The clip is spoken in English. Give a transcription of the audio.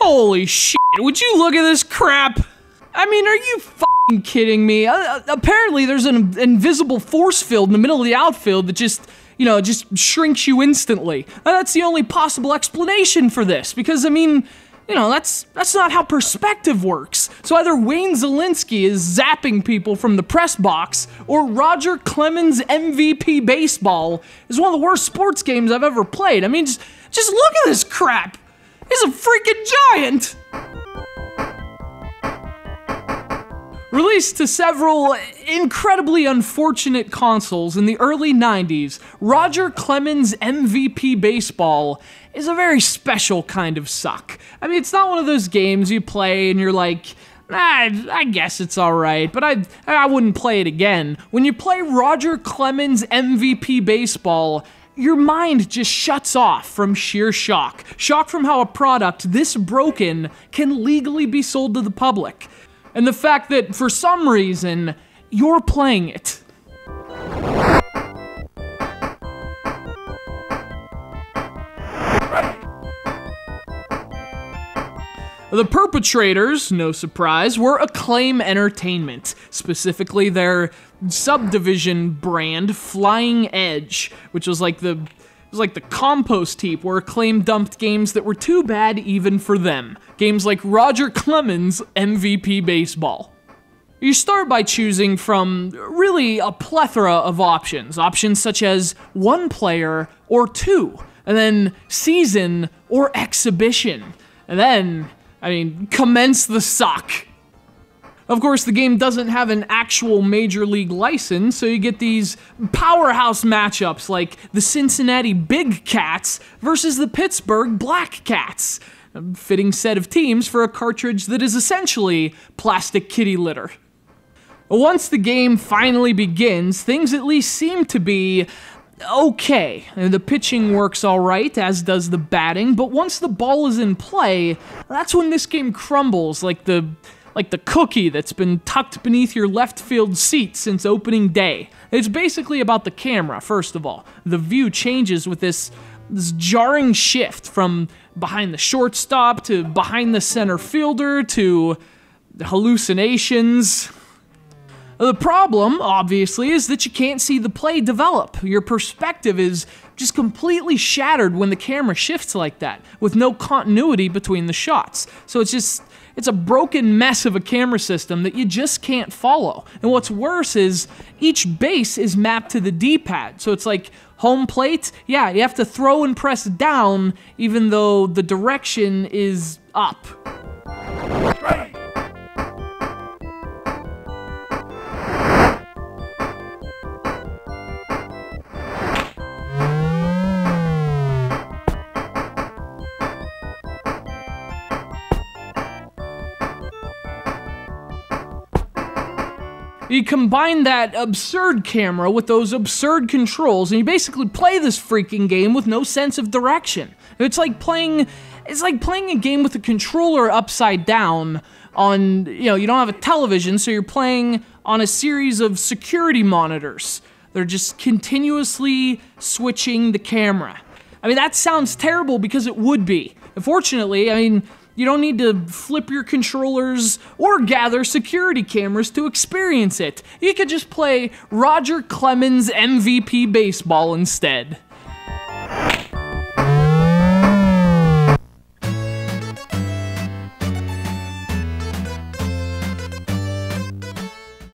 Holy shit, would you look at this crap? I mean, are you f***ing kidding me? Apparently there's an invisible force field in the middle of the outfield that just shrinks you instantly. That's the only possible explanation for this, because I mean, that's not how perspective works. So either Wayne Zielinski is zapping people from the press box, or Roger Clemens MVP Baseball is one of the worst sports games I've ever played. I mean, just look at this crap. He's a freaking giant. Released to several incredibly unfortunate consoles in the early 90s, Roger Clemens MVP Baseball is a very special kind of suck. I mean, it's not one of those games you play and you're like, I guess it's alright, but I wouldn't play it again. When you play Roger Clemens MVP Baseball, your mind just shuts off from sheer shock. Shock from how a product this broken can legally be sold to the public. And the fact that, for some reason, you're playing it. The perpetrators, no surprise, were Acclaim Entertainment, specifically their subdivision brand, Flying Edge, which was like the compost heap where Acclaim dumped games that were too bad even for them. Games like Roger Clemens MVP Baseball. You start by choosing from really a plethora of options. Options such as one player or two, and then season or exhibition. And then, commence the suck. Of course, the game doesn't have an actual Major League license, so you get these powerhouse matchups like the Cincinnati Big Cats versus the Pittsburgh Black Cats. A fitting set of teams for a cartridge that is essentially plastic kitty litter. Once the game finally begins, things at least seem to be okay. The pitching works alright, as does the batting, but once the ball is in play, that's when this game crumbles like the cookie that's been tucked beneath your left field seat since opening day. It's basically about the camera, first of all. The view changes with this jarring shift from behind the shortstop to behind the center fielder to hallucinations. The problem, obviously, is that you can't see the play develop. Your perspective is just completely shattered when the camera shifts like that, with no continuity between the shots. So it's a broken mess of a camera system that you just can't follow. And what's worse is each base is mapped to the D-pad. So it's like home plate, yeah, you have to throw and press down even though the direction is up. You combine that absurd camera with those absurd controls, and you basically play this freaking game with no sense of direction. It's like playing a game with a controller upside down on, you don't have a television, so you're playing on a series of security monitors. They're just continuously switching the camera. That sounds terrible because it would be. Unfortunately, you don't need to flip your controllers or gather security cameras to experience it. You could just play Roger Clemens MVP Baseball instead.